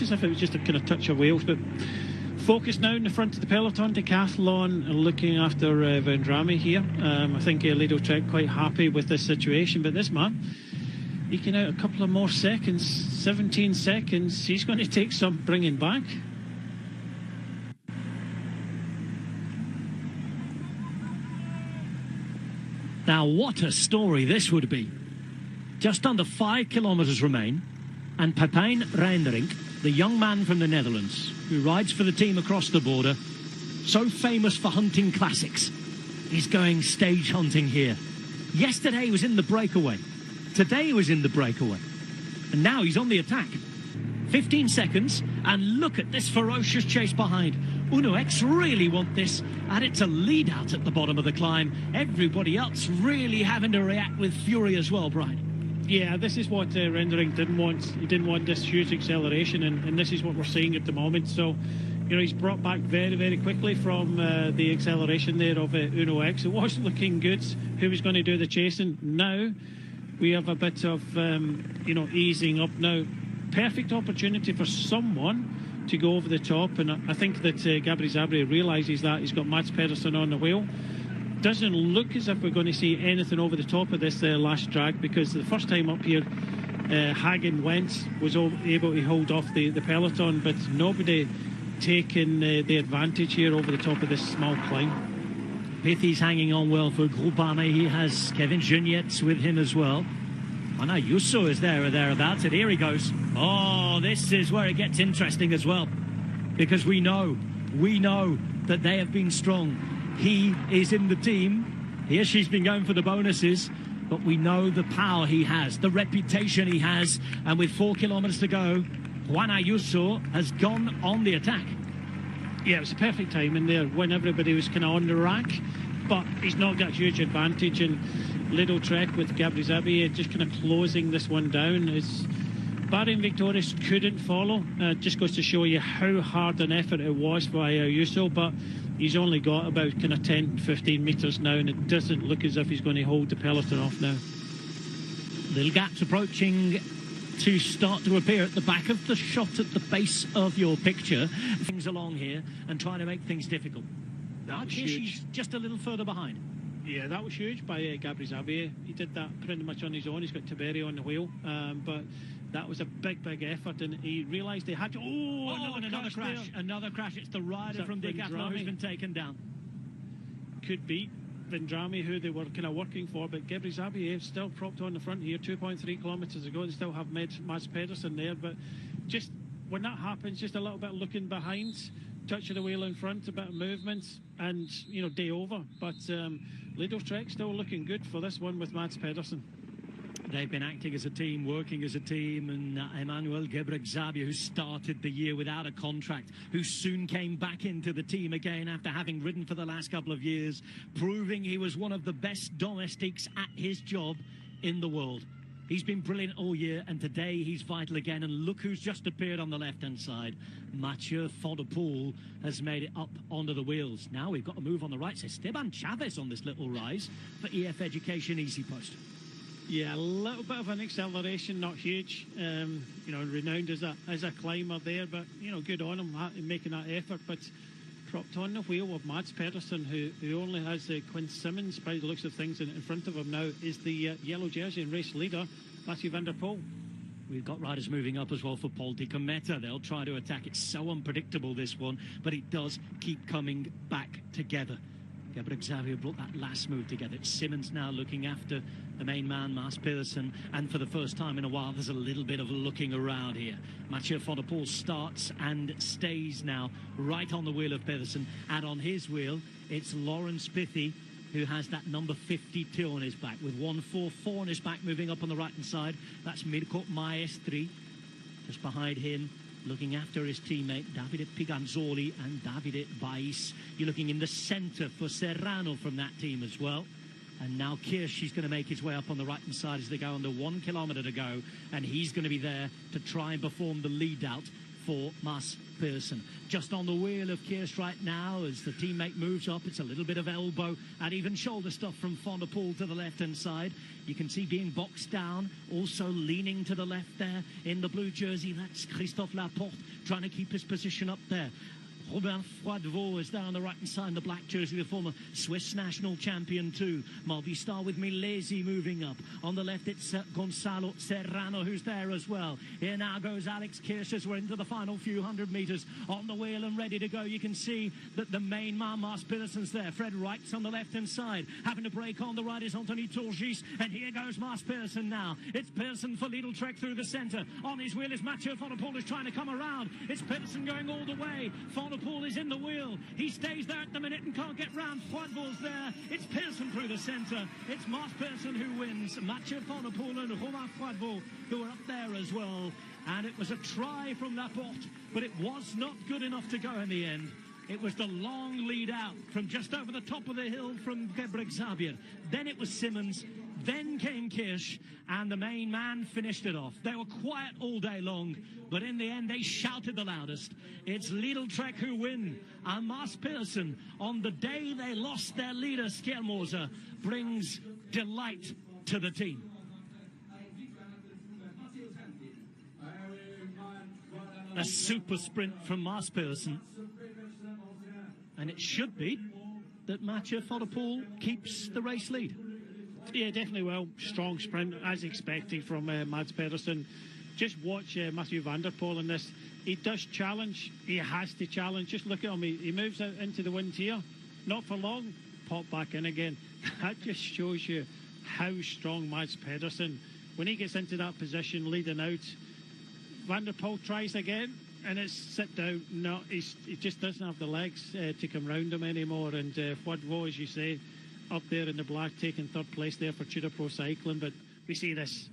looked as if it was just a kind of touch of Wales, but focus now in the front of the peloton. Decathlon looking after Vendrame here. I think Lido Trek quite happy with this situation, but this man eking out a couple of more seconds, 17 seconds. He's going to take some bringing back. Now, what a story this would be. Just under 5 kilometres remain, and Pepijn Reindering, the young man from the Netherlands, who rides for the team across the border, so famous for hunting classics, is going stage hunting here. Yesterday he was in the breakaway. Today he was in the breakaway. And now he's on the attack. 15 seconds, and look at this ferocious chase behind. Uno X really want this, and it's a lead out at the bottom of the climb. Everybody else really having to react with fury as well, Brian. Yeah, this is what Rendering didn't want. He didn't want this huge acceleration, and this is what we're seeing at the moment. So, you know, he's brought back very, very quickly from the acceleration there of Uno X. It was looking good. Who was going to do the chasing? Now we have a bit of, you know, easing up now. Perfect opportunity for someone to go over the top, and I think that Gabri Zabri realises that. He's got Mats Pedersen on the wheel. Doesn't look as if we're going to see anything over the top of this last drag, because the first time up here Hagen Wentz was able to hold off the peloton, but nobody taking the advantage here over the top of this small climb. Pithy's hanging on well for Groupama. He has Kevin Junietz with him as well. Ana Yusso is there or thereabouts, and here he goes. Oh, this is where it gets interesting as well, because we know that they have been strong. He is in the team. Here she's been going for the bonuses, but we know the power he has, the reputation he has, and with 4 kilometres to go, Juan Ayuso has gone on the attack. Yeah, it was a perfect timing there when everybody was kind of on the rack, but he's not got huge advantage, and Lido Trek with Gabri Zabi just kind of closing this one down. Barry and Victorious couldn't follow. Just goes to show you how hard an effort it was by Ayuso, but he's only got about kind of 10-15 metres now, and it doesn't look as if he's going to hold the peloton off now. Little gaps approaching to start to appear at the back of the shot at the base of your picture. Things along here and trying to make things difficult. That was here huge. She's just a little further behind. Yeah, that was huge by Gabri Zabi. He did that pretty much on his own. He's got Tiberi on the wheel, but that was a big effort, and he realised they had to... Oh, and another crash. Another crash. It's the rider from Decathlon who's been taken down. Could beat Vendrame, who they were kind of working for, but Gabri Zabi is still propped on the front here. 2.3 kilometres ago, they still have Mats Pedersen there, but just when that happens, just a little bit looking behind, touch of the wheel in front, a bit of movement, and, you know, day over. But Lido Trek still looking good for this one with Mats Pedersen. They've been acting as a team, working as a team, and Emmanuel Gebretzabia, who started the year without a contract, who soon came back into the team again after having ridden for the last couple of years, proving he was one of the best domestics at his job in the world. He's been brilliant all year, and today he's vital again. And look who's just appeared on the left-hand side. Mathieu van der Poel has made it up onto the wheels. Now we've got to move on the right. So Esteban Chavez on this little rise for EF Education Easy Post. Yeah, a little bit of an acceleration, not huge. You know, renowned as a climber there, but, you know, good on him making that effort. But propped on the wheel of Mats Pedersen, who only has Quinn Simmons, by the looks of things, in front of him now, is the yellow jersey and race leader, Mathieu van der Poel. We've got riders moving up as well for Paul Di Cometa. They'll try to attack. It's so unpredictable, this one, but it does keep coming back together. Gabriel Xavier brought that last move together. It's Simmons now looking after the main man, Mats Pedersen, and for the first time in a while, there's a little bit of looking around here. Mathieu van der Poel starts and stays now right on the wheel of Pedersen, and on his wheel, it's Lawrence Pithy, who has that number 52 on his back, with 144 on his back, moving up on the right-hand side. That's Mirko Maestri. Just behind him, looking after his teammate, Davide Piganzoli and Davide Bais. You're looking in the centre for Serrano from that team as well. And now Kirsch is going to make his way up on the right-hand side as they go under 1 kilometre to go. And he's going to be there to try and perform the lead-out for Mads Pedersen. Just on the wheel of Kirsch right now as the teammate moves up. It's a little bit of elbow and even shoulder stuff from Van der Poel to the left-hand side. You can see being boxed down, also leaning to the left there in the blue jersey. That's Christophe Laporte trying to keep his position up there. Robin Froidevaux is there on the right-hand side in the black jersey, the former Swiss national champion too. Movistar with Milesi moving up. On the left, it's Gonzalo Serrano who's there as well. Here now goes Alex Kirsch as we're into the final few hundred metres. On the wheel and ready to go. You can see that the main man, Mads Pedersen's there. Fred Wright's on the left-hand side. Having to break on the right is Anthony Turgis. And here goes Mads Pedersen now. It's Pedersen for Lidl Trek through the centre. On his wheel is Mathieu Van der Poel is trying to come around. It's Pedersen going all the way. Van der Poel is in the wheel. He stays there at the minute and can't get round. Froidevaux's there. It's Pedersen through the centre. It's Mads Pedersen who wins. Mathieu Van der Poel and Romain Froidevaux who are up there as well. And it was a try from Laporte, but it was not good enough to go in the end. It was the long lead out from just over the top of the hill from Gebrselassie. Then it was Simmons. Then came Kirsch, and the main man finished it off. They were quiet all day long, but in the end, they shouted the loudest. It's Lidl Trek who win, and Mads Pedersen, on the day they lost their leader, Skjelmose, brings delight to the team. A super sprint from Mads Pedersen, and it should be that Mathieu Van der Poel keeps the race lead. Yeah, definitely. Well, strong sprint as expected from Mads Pedersen. Just watch Mathieu Van der Poel in this. He does challenge. He has to challenge. Just look at him. He moves out into the wind here. Not for long. Pop back in again. That just shows you how strong Mads Pedersen. When he gets into that position, leading out, Van der Poel tries again, and it's sit down. No, he just doesn't have the legs to come round him anymore. And Froidevaux, as you say, up there in the black, taking third place there for Tudor Pro Cycling. But we see this.